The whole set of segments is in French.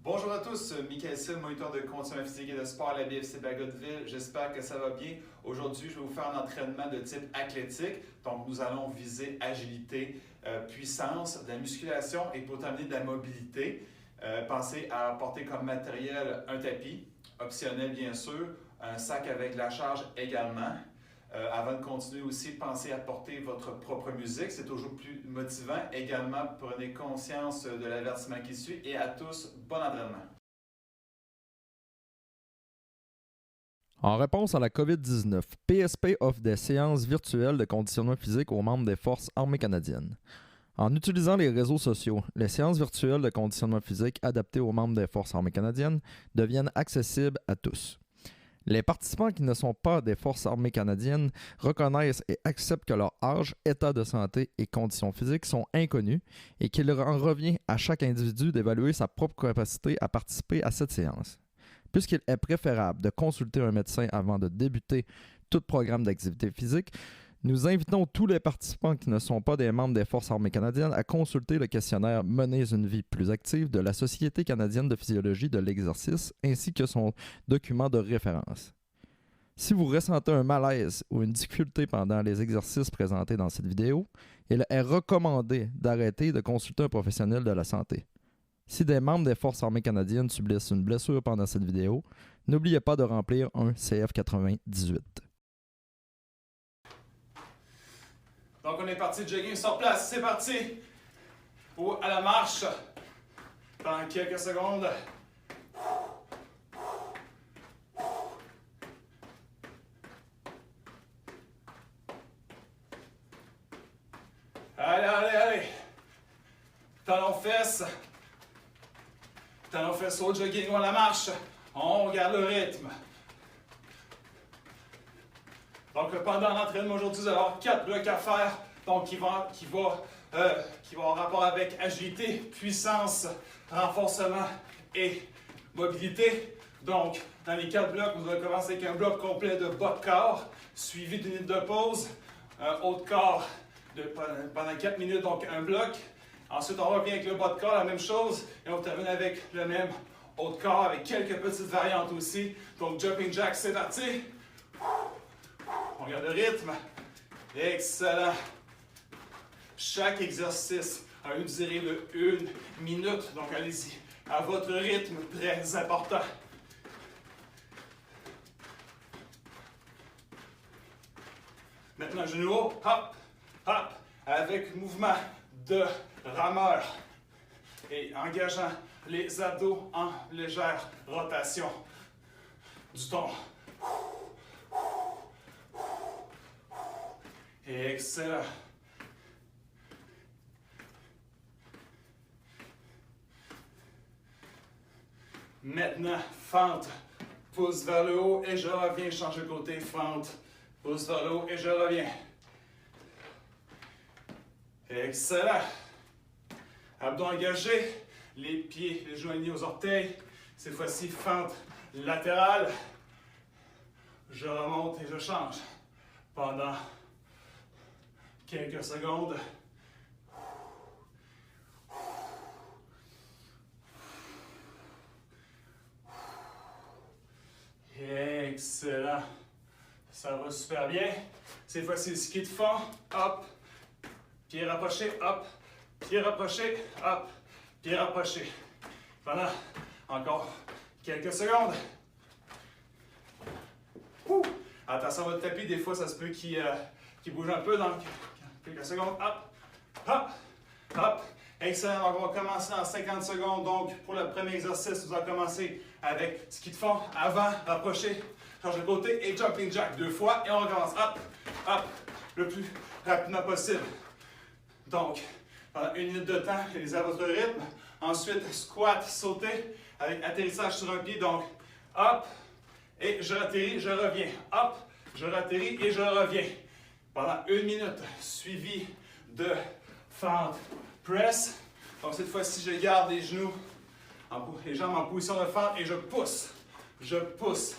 Bonjour à tous, Michael Sil, moniteur de conditionnement physique et de sport à la BFC Bagotville. J'espère que ça va bien. Aujourd'hui, je vais vous faire un entraînement de type athlétique. Donc, nous allons viser agilité, puissance, de la musculation et pour terminer de la mobilité. Pensez à apporter comme matériel un tapis, optionnel bien sûr, un sac avec de la charge également. Avant de continuer aussi, pensez à porter votre propre musique, c'est toujours plus motivant. Également, prenez conscience de l'avertissement qui suit et à tous, bon entraînement. En réponse à la COVID-19, PSP offre des séances virtuelles de conditionnement physique aux membres des Forces armées canadiennes. En utilisant les réseaux sociaux, les séances virtuelles de conditionnement physique adaptées aux membres des Forces armées canadiennes deviennent accessibles à tous. Les participants qui ne sont pas des Forces armées canadiennes reconnaissent et acceptent que leur âge, état de santé et conditions physiques sont inconnus et qu'il en revient à chaque individu d'évaluer sa propre capacité à participer à cette séance. Puisqu'il est préférable de consulter un médecin avant de débuter tout programme d'activité physique, nous invitons tous les participants qui ne sont pas des membres des Forces armées canadiennes à consulter le questionnaire « Menez une vie plus active » de la Société canadienne de physiologie de l'exercice ainsi que son document de référence. Si vous ressentez un malaise ou une difficulté pendant les exercices présentés dans cette vidéo, il est recommandé d'arrêter de consulter un professionnel de la santé. Si des membres des Forces armées canadiennes subissent une blessure pendant cette vidéo, n'oubliez pas de remplir un CF98. Donc, on est parti de jogging sur place. C'est parti! Ou à la marche. Pendant quelques secondes. Allez! Talons-fesses. Talons-fesses au jogging ou à la marche. On garde le rythme. Donc, pendant l'entraînement aujourd'hui, vous allez avoir 4 blocs à faire. Donc, qui vont en rapport avec agilité, puissance, renforcement et mobilité. Donc, dans les 4 blocs, vous allez commencer avec un bloc complet de bas de corps, suivi d'une minute de pause, un haut de corps pendant 4 minutes, donc un bloc. Ensuite, on revient avec le bas de corps, la même chose, et on termine avec le même haut de corps avec quelques petites variantes aussi. Donc, jumping jack, c'est parti. On garde le rythme. Excellent. Chaque exercice a une durée de 1 minute. Donc, allez-y. À votre rythme, très important. Maintenant, genou haut. Hop, hop. Avec mouvement de rameur. Et engageant les abdos en légère rotation. Du ton. Excellent. Maintenant, fente. Pouce vers le haut et je reviens. Change de côté, fente. Pouce vers le haut et je reviens. Excellent. Abdos engagés. Les pieds, les genoux alignés aux orteils. Cette fois-ci, fente latérale. Je remonte et je change. Pendant quelques secondes. Excellent. Ça va super bien. Cette fois-ci, le ski de fond. Hop. Pied rapproché. Hop. Pied rapproché. Hop. Pied rapproché. Pendant encore quelques secondes. Attention à votre tapis. Des fois, ça se peut qu'il bouge un peu. Donc, quelques secondes. Hop. Hop. Hop. Excellent. Donc, on va commencer dans 50 secondes. Donc, pour le premier exercice, vous allez commencer avec ski de fond, avant, rapproché, change de côté et jumping jack 2 fois. Et on recommence. Hop, hop, le plus rapidement possible. Donc, pendant 1 minute de temps, réalisez à votre rythme. Ensuite, squat, sauter avec atterrissage sur un pied. Donc, hop, et je ratterris, je reviens. Hop, je ratterris et je reviens. Pendant 1 minute, suivi de fente press. Donc, cette fois-ci, je garde les genoux, les jambes en position de fente et je pousse. Je pousse.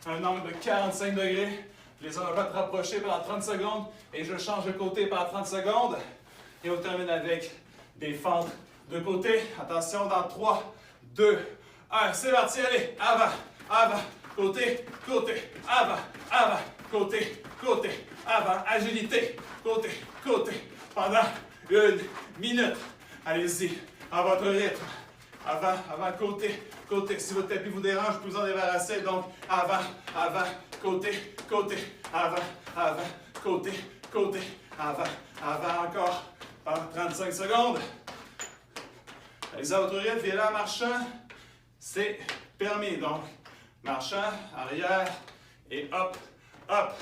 Un angle de 45 degrés. Les oreillettes rapprochées pendant 30 secondes et je change de côté pendant 30 secondes. Et on termine avec des fentes de côté. Attention, dans 3, 2, 1. C'est parti, allez, avant, avant, côté, côté, avant, avant, côté, côté, avant, agilité, côté, côté, pendant 1 minute. Allez-y, à votre rythme. Avant, avant, côté, côté. Si votre tapis vous dérange, vous pouvez en débarrasser. Donc, avant, avant, côté, côté, avant, avant, côté, côté, avant, avant, encore. Pendant 35 secondes. Allez-y à votre rythme, et là, marchant, c'est permis. Donc, marchant, arrière, et hop, hop.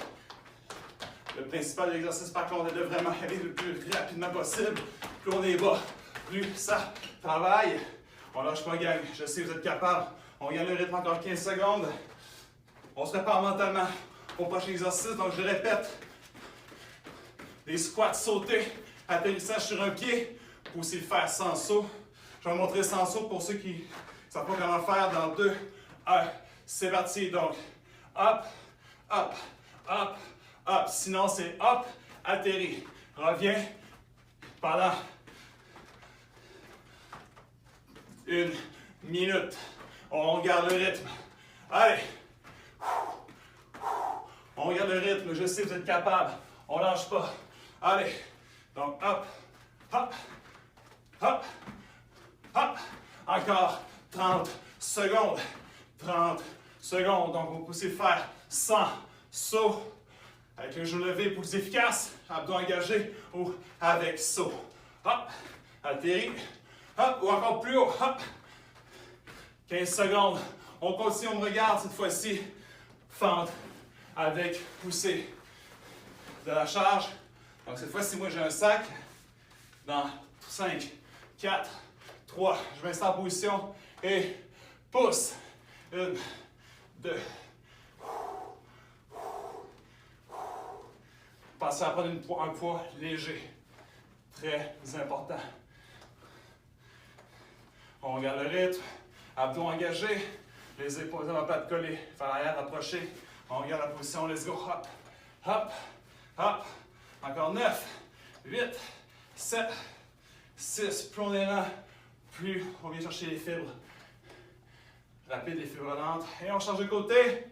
Le principal de l'exercice, par contre, est de vraiment aller le plus rapidement possible. Plus on est bas, plus ça travaille. On lâche pas, gang. Je sais que vous êtes capable. On gagne le rythme encore 15 secondes. On se prépare mentalement au prochain exercice. Donc, je répète. Des squats sautés, atterrissage sur un pied. Vous pouvez aussi le faire sans saut. Je vais vous montrer sans saut pour ceux qui ne savent pas comment faire dans 2, 1. C'est parti. Donc, hop, hop, hop, hop. Sinon, c'est hop, atterri. Reviens pendant 1 minute. On garde le rythme. Allez. On garde le rythme. Je sais que vous êtes capable. On lâche pas. Allez. Donc, hop, hop, hop, hop. Encore 30 secondes. 30 secondes. Donc, vous pouvez faire 100 sauts. Avec le genou levé plus efficace. Abdos engagés ou avec saut. Hop. Atterri. Hop. Ou encore plus haut. Hop. 15 secondes. On continue, on me regarde cette fois-ci. Fente avec poussée de la charge. Donc cette fois-ci, moi j'ai un sac. Dans 5, 4, 3. Je m'installe en position et pousse. 1, 2. Pensez à prendre un poids léger. Très important. On regarde le rythme. Abdos engagés. Les épaules dans la plate collée. Vers l'arrière, approcher. On regarde la position. Let's go. Hop. Hop. Hop. Encore 9, 8, 7, 6. Plus on est lent, plus on vient chercher les fibres rapides et fibres lentes. Et on change de côté.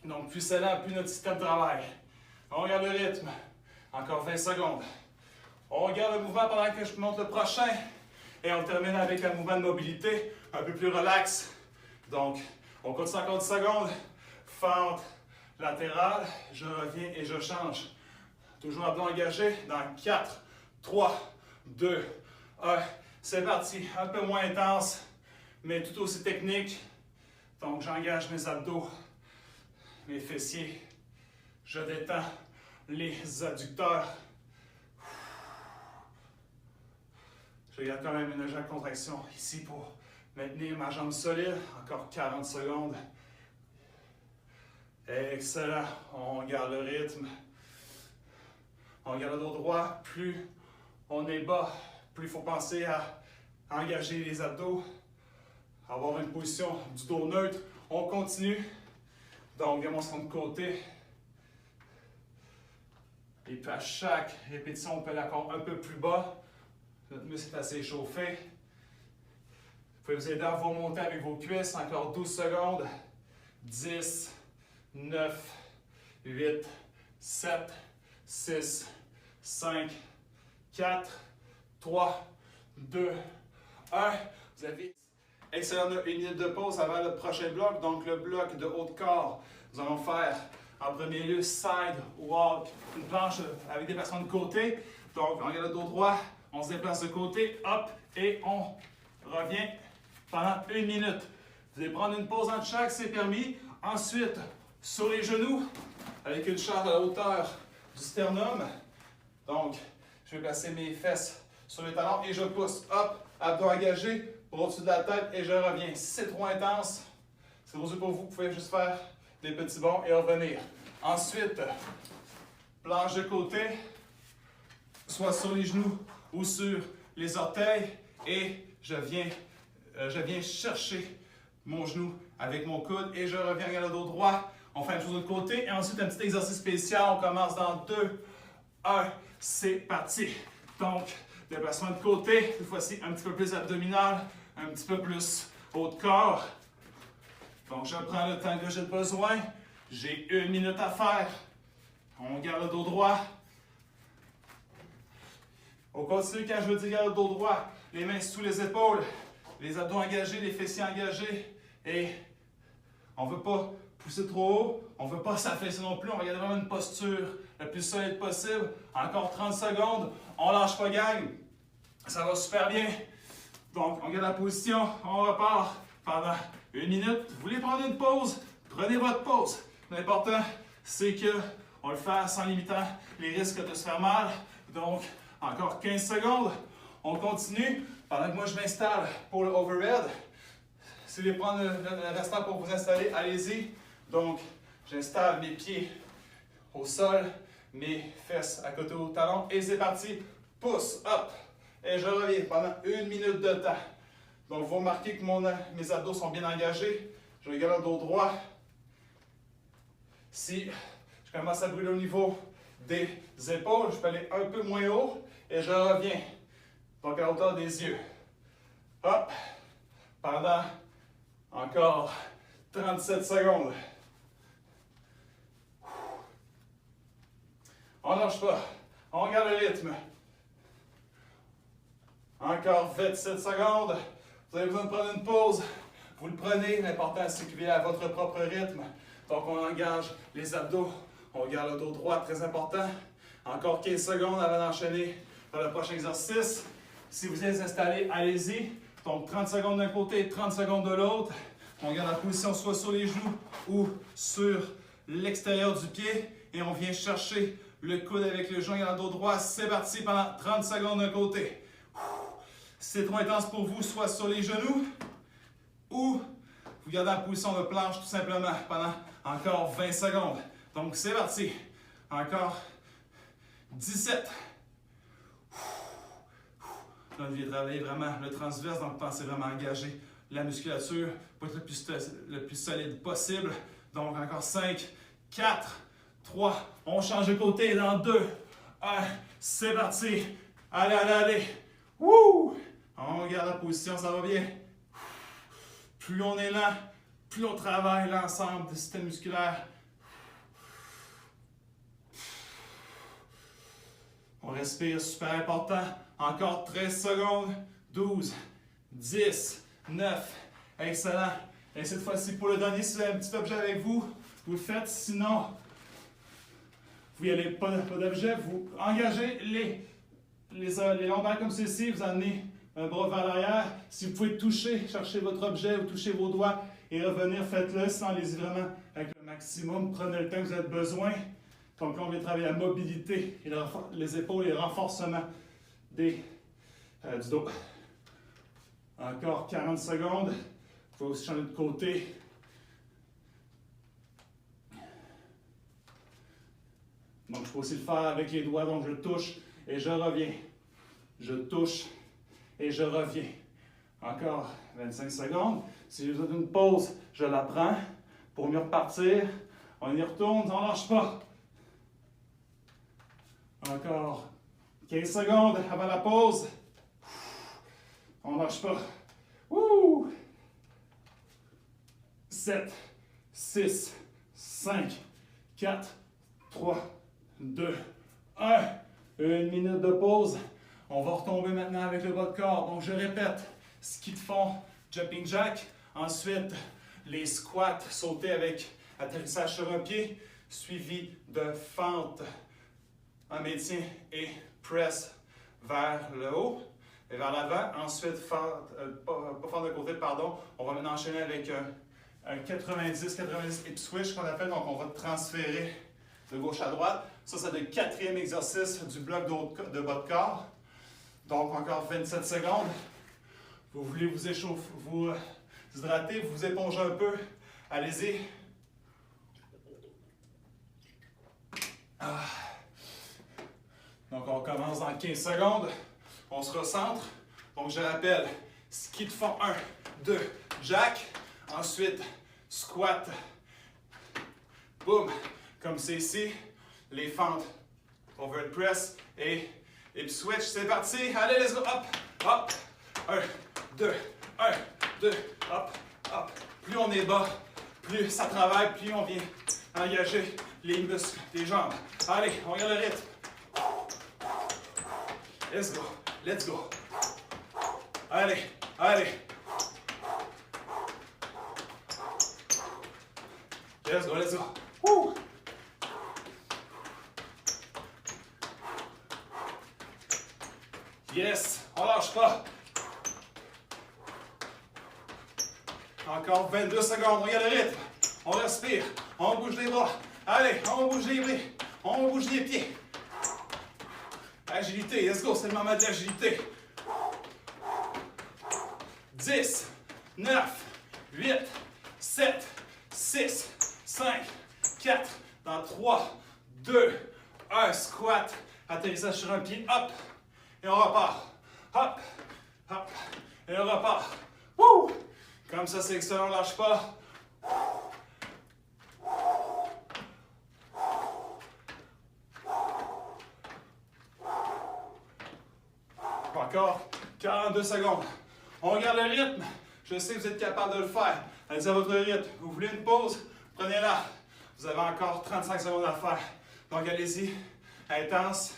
Donc, plus c'est lent, plus notre système travaille. On regarde le rythme. Encore 20 secondes. On regarde le mouvement pendant que je montre le prochain. Et on termine avec un mouvement de mobilité un peu plus relax. Donc, on continue encore 10 secondes. Fente latérale. Je reviens et je change. Toujours abdos engagés. Dans 4, 3, 2, 1. C'est parti. Un peu moins intense, mais tout aussi technique. Donc, j'engage mes abdos, mes fessiers. Je détends les adducteurs. Je garde quand même une légère contraction ici pour maintenir ma jambe solide. Encore 40 secondes. Excellent. On garde le rythme. On garde le dos droit. Plus on est bas, plus il faut penser à engager les abdos. Avoir une position du dos neutre. On continue. Donc, démonstration de côté. Et puis à chaque répétition, on peut aller encore un peu plus bas. Notre muscle est assez échauffé. Vous pouvez vous aider à vous remonter avec vos cuisses. Encore 12 secondes. 10, 9, 8, 7, 6, 5, 4, 3, 2, 1. Vous avez excellent, une minute de pause avant le prochain bloc. Donc le bloc de haut de corps, nous allons faire en premier lieu side walk, une planche avec des placements de côté. Donc on regarde le dos droit, on se déplace de côté, hop, et on revient pendant 1 minute. Vous allez prendre une pause entre chaque, c'est permis. Ensuite, sur les genoux, avec une charge à la hauteur du sternum. Donc, je vais placer mes fesses sur les talons et je pousse. Hop, abdos engagés, au-dessus de la tête et je reviens. Si c'est trop intense, c'est trop dur pour vous, vous pouvez juste faire des petits bonds et revenir. Ensuite, planche de côté, soit sur les genoux ou sur les orteils et je viens chercher mon genou avec mon coude et je reviens à le dos droit. On fait la même chose de l'autre côté et ensuite un petit exercice spécial. On commence dans 2, 1, c'est parti. Donc, Déplacement de côté, cette fois-ci un petit peu plus abdominal, un petit peu plus haut de corps. Donc je prends le temps que j'ai besoin. J'ai 1 minute à faire. On garde le dos droit. On continue quand je veux dire garde le dos droit. Les mains sous les épaules, les abdos engagés, les fessiers engagés. Et on ne veut pas pousser trop haut, on ne veut pas s'affaisser non plus. On va garder vraiment une posture la plus solide possible. Encore 30 secondes. On lâche pas, gang. Ça va super bien. Donc, on garde la position, on repart pendant 1 minute. Vous voulez prendre une pause? Prenez votre pause. L'important, c'est qu'on le fasse en limitant les risques de se faire mal. Donc, encore 15 secondes. On continue pendant que moi je m'installe pour le overhead. Si vous voulez prendre le restant pour vous installer, allez-y. Donc, j'installe mes pieds au sol, mes fesses à côté au talon et c'est parti. Pousse, hop. Et je reviens pendant 1 minute de temps. Donc, vous remarquez que mes abdos sont bien engagés. Je regarde le dos droit. Si je commence à brûler au niveau des épaules, je peux aller un peu moins haut et je reviens. Donc, à la hauteur des yeux. Hop. Pendant encore 37 secondes. On ne lâche pas. On garde le rythme. Encore 27 secondes. Vous avez besoin de prendre une pause. Vous le prenez. L'important, c'est que vous ayez à votre propre rythme. Donc, on engage les abdos. On garde le dos droit, très important. Encore 15 secondes avant d'enchaîner dans le prochain exercice. Si vous êtes installé, allez-y. Donc, 30 secondes d'un côté, 30 secondes de l'autre. On garde la position soit sur les genoux ou sur l'extérieur du pied. Et on vient chercher le coude avec le joint dans le dos droit. C'est parti pendant 30 secondes d'un côté. Si c'est trop intense pour vous, soit sur les genoux ou vous gardez la position de planche tout simplement pendant encore 20 secondes. Donc, c'est parti. Encore 17. Là, on vient travailler vraiment le transverse, donc pensez vraiment engager la musculature pour être le plus solide possible. Donc, encore 5, 4, 3, on change de côté dans 2, 1, c'est parti. Allez, allez, allez. Wouh! On garde la position, ça va bien. Plus on est lent, plus on travaille l'ensemble du système musculaire. On respire, super important. Encore 13 secondes. 12, 10, 9. Excellent. Et cette fois-ci, pour le dernier, si vous avez un petit objet avec vous, vous le faites. Sinon, vous n'y allez pas d'objet. Vous engagez les lombaires comme ceci. Vous amenez un bras vers l'arrière. Si vous pouvez toucher, chercher votre objet ou toucher vos doigts et revenir, faites-le. Sinon, allez-y vraiment avec le maximum. Prenez le temps que vous avez besoin. Donc là, on vient travailler la mobilité, et les épaules et le renforcement du dos. Encore 40 secondes. Il faut aussi changer de côté. Donc, je peux aussi le faire avec les doigts. Donc, je touche et je reviens. Je touche et je reviens. Encore 25 secondes. Si j'ai besoin d'une pause, je la prends pour mieux repartir. On y retourne, on ne lâche pas. Encore 15 secondes avant la pause. On ne lâche pas. Wouh! 7, 6, 5, 4, 3, 2, 1. 1 minute de pause. On va retomber maintenant avec le bas de corps. Donc, je répète, ski de fond, jumping jack. Ensuite, les squats, sauter avec atterrissage sur un pied, suivi de fente en maintien et press vers le haut et vers l'avant. Ensuite, pas fente de côté, pardon. On va maintenant enchaîner avec un 90 hip switch qu'on appelle. Donc, on va transférer de gauche à droite. Ça, c'est le 4e exercice du bloc de bas de corps. Donc, encore 27 secondes. Vous voulez vous échauffer, vous hydrater, vous épongez un peu. Allez-y. Donc, on commence dans 15 secondes. On se recentre. Donc, je rappelle, ski de fond 1, 2, jack. Ensuite, squat. Boum, comme c'est ici. Les fentes, overhead press et Et puis switch, c'est parti. Allez, let's go. Hop, hop. 1, 2, 1, 2, hop, hop. Plus on est bas, plus ça travaille, plus on vient engager les muscles des jambes. Allez, on regarde le rythme. Let's go, let's go. Allez, allez. Let's go, let's go. Woo. Yes, on lâche pas. Encore 22 secondes, regarde le rythme. On respire, on bouge les bras. Allez, on bouge les bras, on bouge les pieds. Agilité, let's go, c'est le moment de l'agilité. 10, 9, 8, 7, 6, 5, 4, dans 3, 2, 1, squat. Atterrissage sur un pied, hop, et on repart. Hop, hop, et on repart. Wouh! Comme ça, c'est excellent, lâche pas. Encore 42 secondes. On regarde le rythme. Je sais que vous êtes capable de le faire. Allez à votre rythme. Vous voulez une pause? Prenez-la. Vous avez encore 35 secondes à faire. Donc allez-y. Intense,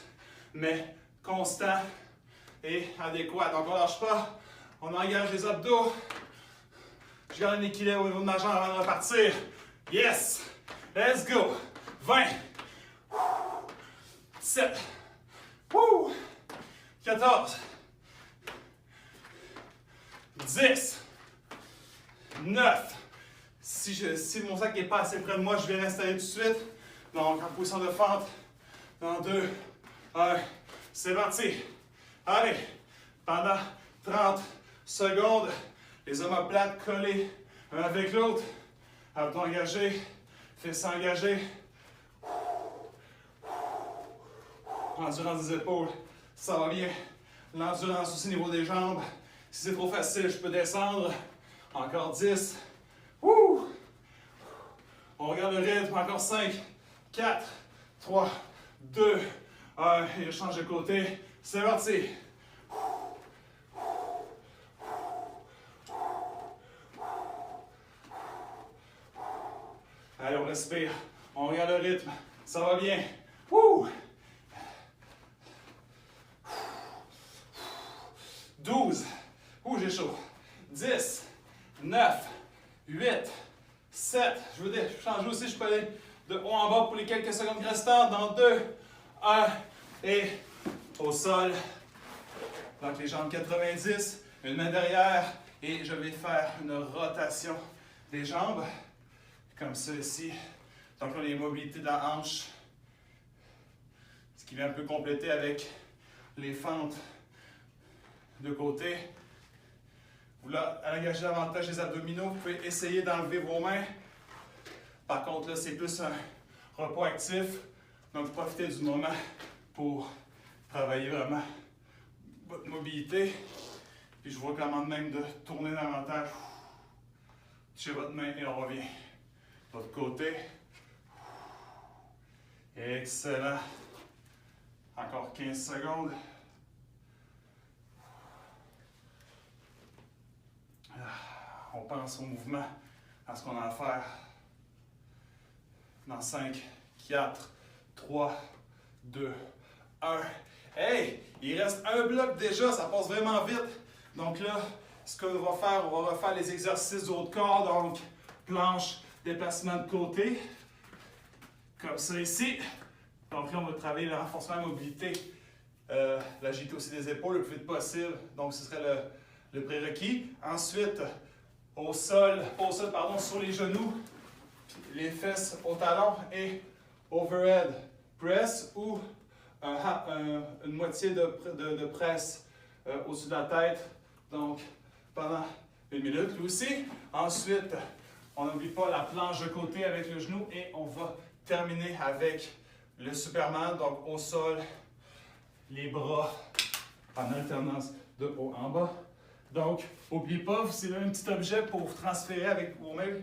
mais constant et adéquat. Donc on ne lâche pas. On engage les abdos. Je garde un équilibre au niveau de ma jambe avant de repartir. Yes! Let's go! 20. 17. 14. 10. 9. Si mon sac n'est pas assez près de moi, je vais l'installer tout de suite. Donc, en position de fente. Dans 2, 1. C'est parti. Allez. Pendant 30 secondes, les omoplates collés un avec l'autre. Abdos engagés. Fesses engagés. Endurance des épaules. Ça va bien. L'endurance aussi au niveau des jambes. Si c'est trop facile, je peux descendre. Encore 10. Wouh! On regarde le rythme. Encore 5, 4, 3, 2, 1. Et je change de côté. C'est parti. Allez, on respire. On regarde le rythme. Ça va bien. Wouh! 12. Ouh, j'ai chaud. 10, 9, 8, 7. Je veux changer aussi, je peux aller de haut en bas pour les quelques secondes restantes. Dans 2, 1 et au sol. Donc les jambes 90, une main derrière et je vais faire une rotation des jambes. Comme ça ici. Donc là, les mobilités de la hanche. Ce qui vient un peu compléter avec les fentes de côté. Vous voulez engager davantage les abdominaux, vous pouvez essayer d'enlever vos mains. Par contre, là, c'est plus un repos actif. Donc, profitez du moment pour travailler vraiment votre mobilité. Puis, je vous recommande même de tourner davantage. Touchez votre main et on revient. De l'autre côté. Excellent. Encore 15 secondes. On pense au mouvement, à ce qu'on a à faire. Dans 5, 4, 3, 2, 1. Hey! Il reste un bloc déjà, ça passe vraiment vite. Donc là, ce qu'on va faire, on va refaire les exercices du haut de corps. Donc, planche, déplacement de côté. Comme ça ici. Donc là, on va travailler le renforcement de la mobilité. L'agilité aussi des épaules le plus vite possible. Donc, ce serait le prérequis. Ensuite, au sol, sur les genoux, les fesses au talon et overhead press ou une moitié de presse au-dessus de la tête. Donc, pendant 1 minute, lui aussi. Ensuite, on n'oublie pas la planche de côté avec le genou et on va terminer avec le Superman. Donc, au sol, les bras en alternance de haut en bas. Donc, n'oubliez pas, c'est là un petit objet pour transférer avec vos mains.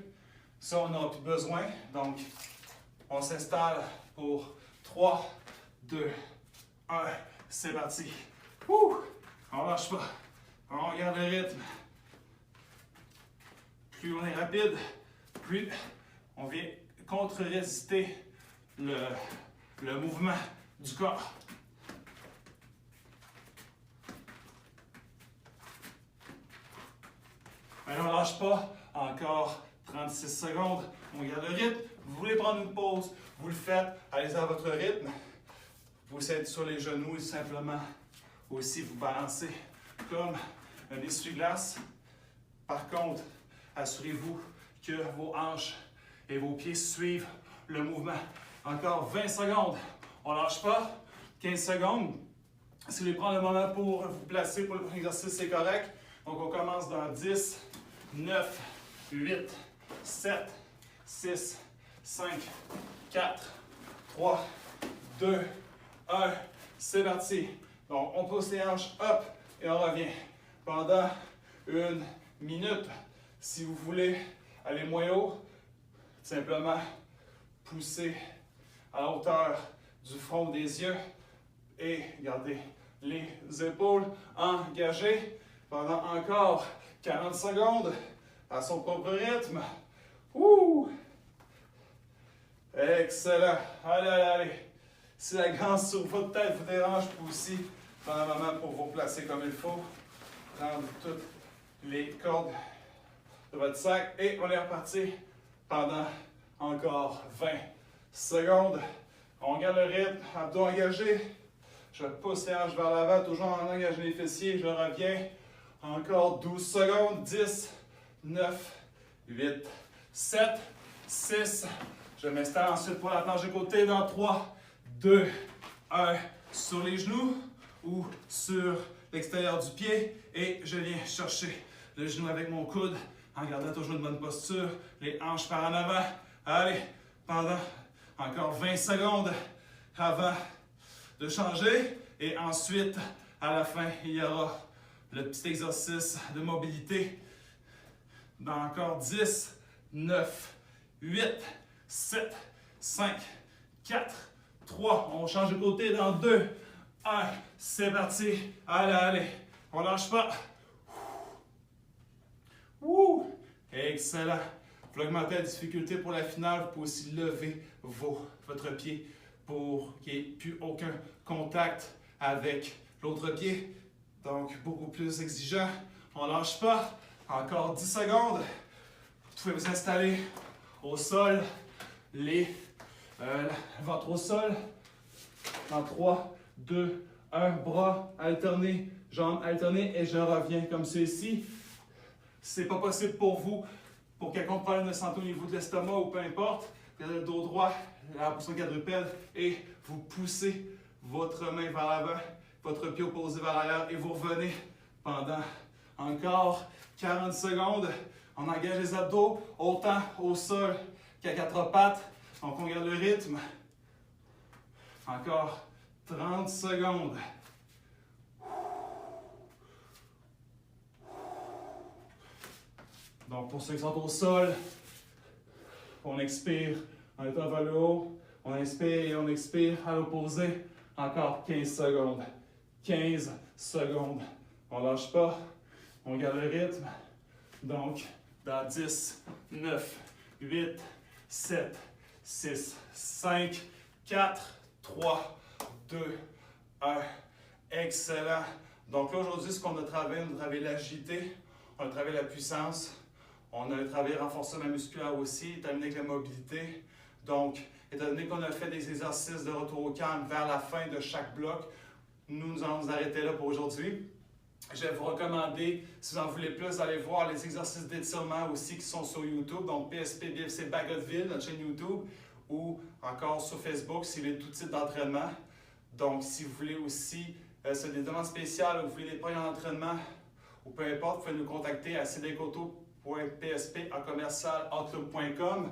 Ça, on n'aura plus besoin. Donc, on s'installe pour 3, 2, 1. c'est parti. Ouh! On lâche pas. On garde le rythme. Plus on est rapide, plus on vient contre-résister le mouvement du corps. Allez, on ne lâche pas. Encore 36 secondes. On garde le rythme. Vous voulez prendre une pause, vous le faites. Allez à votre rythme. Vous êtes sur les genoux et simplement aussi vous balancez comme un essuie-glace. Par contre, assurez-vous que vos hanches et vos pieds suivent le mouvement. Encore 20 secondes. On ne lâche pas. 15 secondes. Si vous voulez prendre le moment pour vous placer pour le premier exercice, c'est correct. Donc, on commence dans 10, 9, 8, 7, 6, 5, 4, 3, 2, 1. C'est parti. Donc, on pousse les hanches, hop, et on revient pendant 1 minute. Si vous voulez aller moins haut, simplement poussez à la hauteur du front des yeux et gardez les épaules engagées pendant encore 40 secondes à son propre rythme. Ouh! Excellent. Allez, allez, allez. Si la ganse sur votre tête vous dérange, vous pouvez aussi prendre un moment pour vous placer comme il faut. Prendre toutes les cordes de votre sac et on est reparti pendant encore 20 secondes. On garde le rythme, abdos engagés. Je pousse les hanches vers l'avant, toujours en engageant les fessiers. Je reviens. Encore 12 secondes. 10, 9, 8, 7, 6. Je m'installe ensuite pour la planche de côté dans 3, 2, 1. Sur les genoux ou sur l'extérieur du pied. Et je viens chercher le genou avec mon coude en gardant toujours une bonne posture. Les hanches par en avant. Allez, pendant encore 20 secondes avant de changer. Et ensuite, à la fin, il y aura le petit exercice de mobilité. Dans encore 10, 9, 8, 7, 5, 4, 3. On change de côté dans 2, 1. C'est parti. Allez, allez. On lâche pas. Ouh. Excellent. Pour augmenter la difficulté pour la finale, vous pouvez aussi lever votre pied pour qu'il n'y ait plus aucun contact avec l'autre pied. Donc, beaucoup plus exigeant. On ne lâche pas. Encore 10 secondes. Vous pouvez vous installer au sol, les ventre au sol. En 3, 2, 1. Bras alternés, jambes alternées et je reviens comme ceci. Si ce n'est pas possible pour vous, pour quelconque problème de santé au niveau de l'estomac ou peu importe, vous avez le dos droit, la position quadrupède et vous poussez votre main vers l'avant, votre pied opposé vers l'arrière et vous revenez pendant encore 40 secondes. On engage les abdos autant au sol qu'à quatre pattes. Donc on garde le rythme. Encore 30 secondes. Donc pour ceux qui sont au sol, on expire en étant vers le haut. On inspire et on expire à l'opposé. Encore 15 secondes. 15 secondes. On ne lâche pas. On garde le rythme. Donc, dans 10, 9, 8, 7, 6, 5, 4, 3, 2, 1. Excellent. Donc là, aujourd'hui, ce qu'on a travaillé, on a travaillé l'agilité, on a travaillé la puissance, on a travaillé le renforcement musculaire aussi, terminé avec la mobilité. Donc, étant donné qu'on a fait des exercices de retour au calme vers la fin de chaque bloc, nous allons nous arrêter là pour aujourd'hui. Je vais vous recommander, si vous en voulez plus, d'aller voir les exercices d'étirement aussi qui sont sur YouTube, donc PSP BFC Bagotville, notre chaîne YouTube, ou encore sur Facebook, c'est les tout types d'entraînement. Donc, si vous voulez aussi, c'est des demandes spéciales, vous voulez des points d'entraînement, ou peu importe, vous pouvez nous contacter à cdcoto.psp@outlook.com.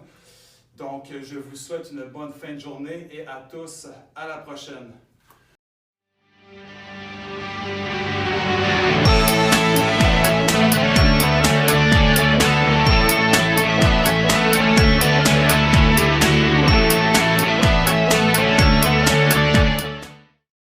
Donc, je vous souhaite une bonne fin de journée et à tous, à la prochaine.